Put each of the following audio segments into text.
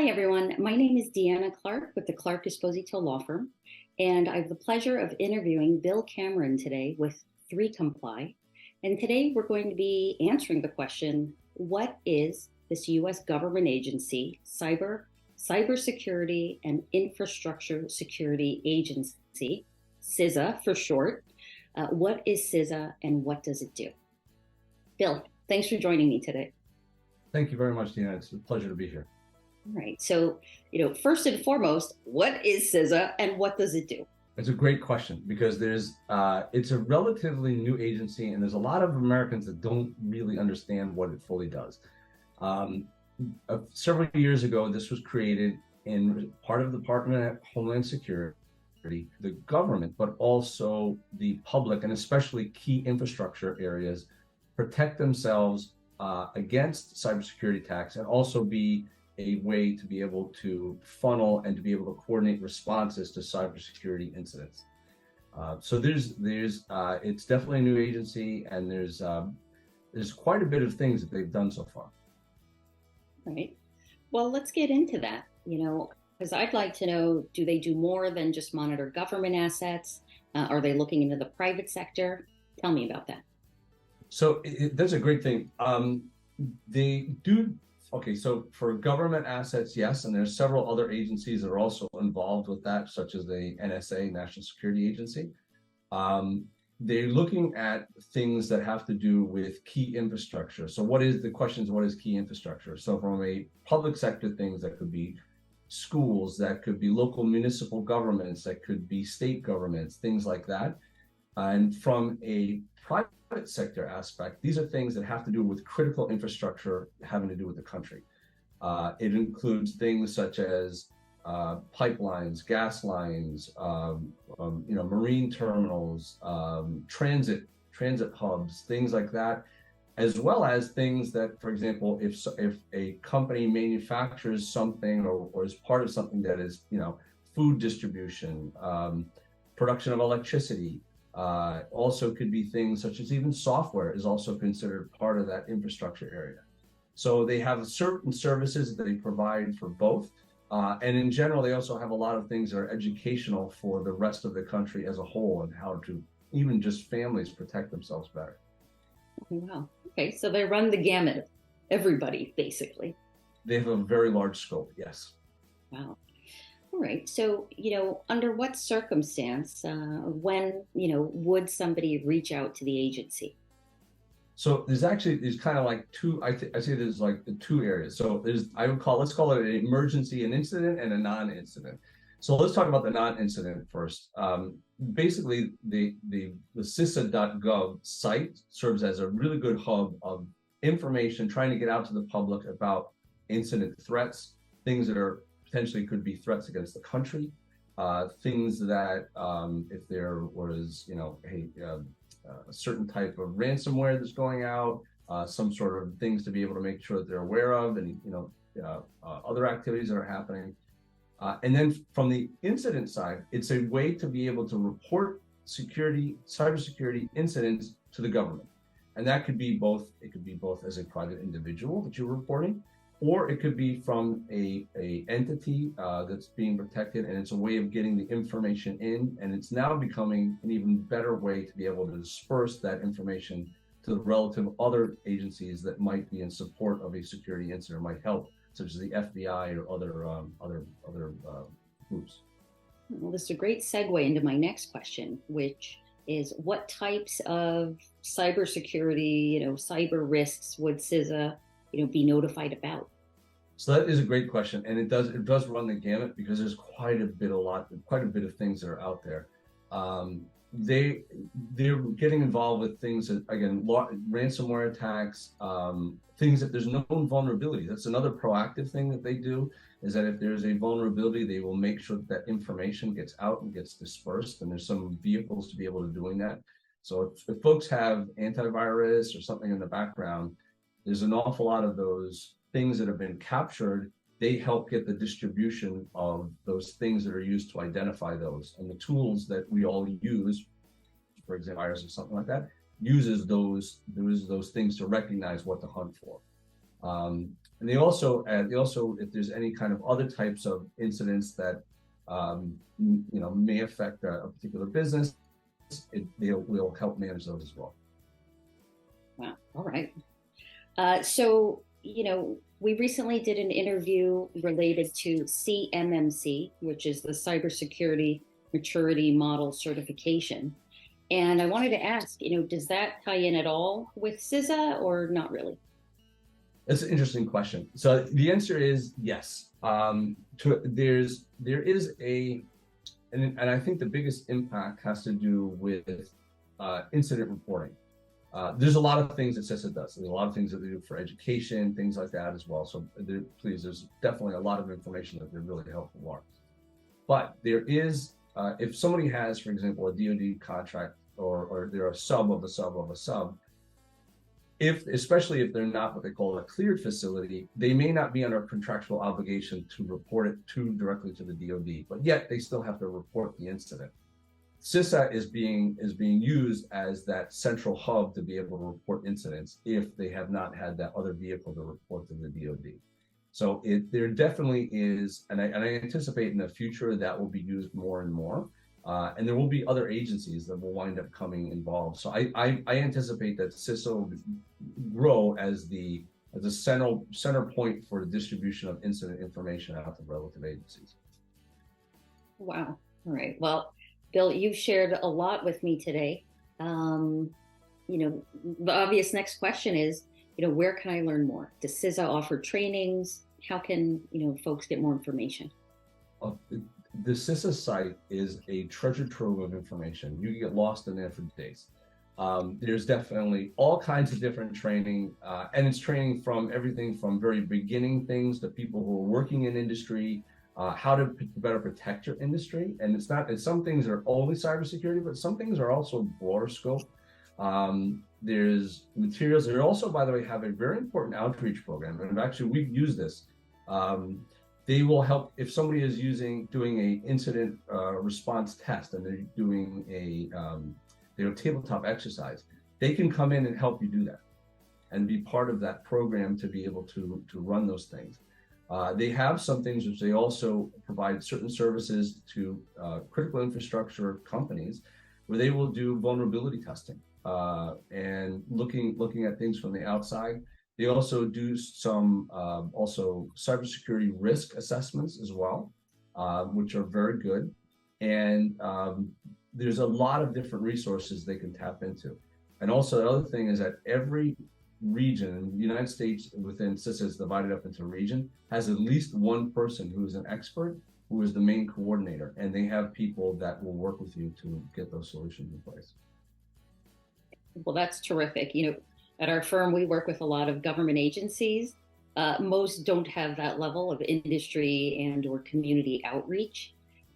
Hi, everyone. My name is Deanna Clark with the Clark-Esposito law firm, and I have the pleasure of interviewing Bill Cameron today with 3Comply. And today we're going to be answering the question, what is this U.S. government agency, Cybersecurity and Infrastructure Security Agency, CISA for short? What is CISA and what does it do? Bill, thanks for joining me today. Thank you very much, Deanna. It's a pleasure to be here. All right. So, first and foremost, what is CISA and what does it do? It's a great question because it's a relatively new agency and there's a lot of Americans that don't really understand what it fully does. Several years ago, this was created in part of the Department of Homeland Security, the government, but also the public and especially key infrastructure areas protect themselves against cybersecurity attacks and also be a way to be able to funnel and to be able to coordinate responses to cybersecurity incidents. So it's definitely a new agency, and there's quite a bit of things that they've done so far. Right. Well, let's get into that, because I'd like to know, do they do more than just monitor government assets? Are they looking into the private sector? Tell me about that. So that's a great thing. They do. Okay, so for government assets, yes, and there's several other agencies that are also involved with that, such as the NSA, National Security Agency. They're looking at things that have to do with key infrastructure. So what is key infrastructure? So from a public sector, things that could be schools, that could be local municipal governments, that could be state governments, things like that. And from a private sector aspect, these are things that have to do with critical infrastructure having to do with the country. It includes things such as pipelines, gas lines, marine terminals, transit hubs, things like that, as well as things that, for example, if a company manufactures something or is part of something that is, food distribution, production of electricity. Also could be things such as even software is also considered part of that infrastructure area. So they have certain services that they provide for both. And in general, they also have a lot of things that are educational for the rest of the country as a whole and how to even just families protect themselves better. Wow. Okay. So they run the gamut of everybody, basically. They have a very large scope. Yes. Wow. All right. So, under what circumstance, when, would somebody reach out to the agency? So there's kind of like two, I say there's like the two areas. So let's call it an emergency, an incident and a non-incident. So let's talk about the non-incident first. Basically, the CISA.gov site serves as a really good hub of information trying to get out to the public about incident threats, things that are potentially could be threats against the country, things that if there was, a certain type of ransomware that's going out, some sort of things to be able to make sure that they're aware of, and other activities that are happening. And then from the incident side, it's a way to be able to report cybersecurity incidents to the government. And that could be both, it could be both as a private individual that you're reporting, or it could be from a entity that's being protected, and it's a way of getting the information in, and it's now becoming an even better way to be able to disperse that information to the relative other agencies that might be in support of a security incident or might help, such as the FBI or other groups. Well, this is a great segue into my next question, which is what types of cybersecurity, cyber risks would CISA be notified about? So that is a great question, and it does run the gamut because there's quite a bit of things that are out there. They're getting involved with things that, again, ransomware attacks, things that there's known vulnerability. That's another proactive thing that they do, is that if there's a vulnerability, they will make sure that information gets out and gets dispersed, and there's some vehicles to be able to doing that. So if folks have antivirus or something in the background, there's an awful lot of those things that have been captured. They help get the distribution of those things that are used to identify those. And the tools that we all use, for example, virus or something like that, uses those things to recognize what to hunt for. And they also, if there's any kind of other types of incidents that may affect a particular business, we'll help manage those as well. Wow. All right. So, we recently did an interview related to CMMC, which is the Cybersecurity Maturity Model Certification. And I wanted to ask, does that tie in at all with CISA or not really? That's an interesting question. So the answer is yes. There is and I think the biggest impact has to do with incident reporting. There's a lot of things that CISA does. There's a lot of things that they do for education, things like that as well. So there's definitely a lot of information that they're really helpful for. But there is, if somebody has, for example, a DoD contract or they're a sub of a sub of a sub, especially if they're not what they call a cleared facility, they may not be under a contractual obligation to report it directly to the DoD, but yet they still have to report the incident. CISA is being used as that central hub to be able to report incidents if they have not had that other vehicle to report to the DoD. So there definitely is, and I anticipate in the future that will be used more and more. And there will be other agencies that will wind up coming involved. So I anticipate that CISA will grow as the center point for the distribution of incident information out to relative agencies. Wow. All right. Well, Bill, you've shared a lot with me today. The obvious next question is, where can I learn more? Does CISA offer trainings? How can, folks get more information? The CISA site is a treasure trove of information. You can get lost in there for days. There's definitely all kinds of different training, and it's training from everything from very beginning things to people who are working in industry, how to better protect your industry. And some things are only cybersecurity, but some things are also broader scope. There's materials. They also, by the way, have a very important outreach program. And actually, we've used this. They will help if somebody is doing a incident response test and they're doing a tabletop exercise. They can come in and help you do that and be part of that program to be able to run those things. They have some things which they also provide certain services to critical infrastructure companies where they will do vulnerability testing and looking at things from the outside. They also do some cybersecurity risk assessments as well, which are very good. And there's a lot of different resources they can tap into. And also the other thing is that every region in the United States within CISA is divided up into region, has at least one person who is an expert, who is the main coordinator, and they have people that will work with you to get those solutions in place. Well, that's terrific. At our firm, we work with a lot of government agencies. Most don't have that level of industry and or community outreach.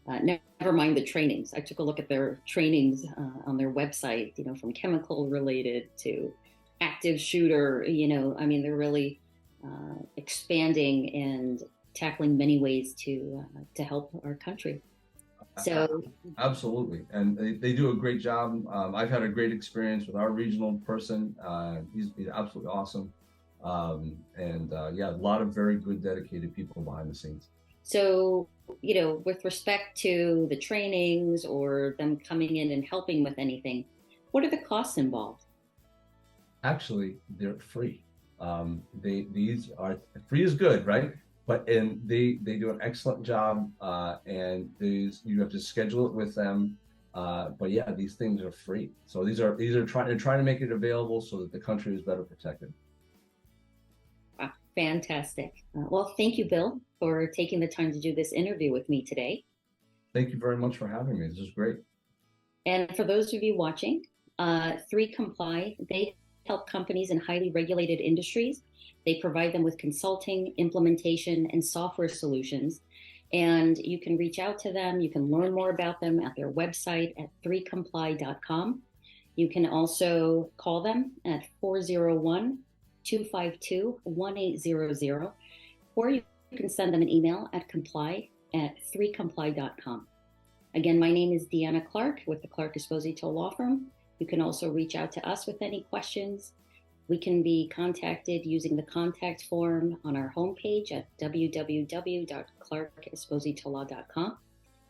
Never mind the trainings. I took a look at their trainings on their website, from chemical related to active shooter, they're really expanding and tackling many ways to help our country. So absolutely, and they do a great job. I've had a great experience with our regional person. He's absolutely awesome, a lot of very good, dedicated people behind the scenes. So, with respect to the trainings or them coming in and helping with anything, what are the costs involved? Actually, they're free. These are free is good, right? And they do an excellent job, and you have to schedule it with them. But yeah, these things are free. So they're trying to make it available so that the country is better protected. Wow, fantastic. Well, thank you, Bill, for taking the time to do this interview with me today. Thank you very much for having me. This is great. And for those of you watching, 3Comply, they help companies in highly regulated industries. They provide them with consulting, implementation, and software solutions. And you can reach out to them. You can learn more about them at their website at 3comply.com. You can also call them at 401-252-1800, or you can send them an email at comply@3comply.com. Again, my name is Deanna Clark with the Clark-Esposito Law Firm. You can also reach out to us with any questions. We can be contacted using the contact form on our homepage at www.clark-espositolaw.com.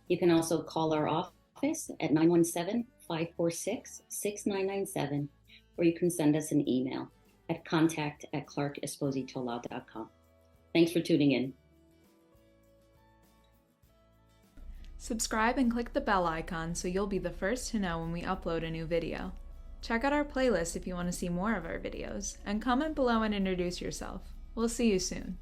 You can also call our office at 917-546-6997, or you can send us an email at contact@clark-espositolaw.com. Thanks for tuning in. Subscribe and click the bell icon so you'll be the first to know when we upload a new video. Check out our playlist if you want to see more of our videos, and comment below and introduce yourself. We'll see you soon.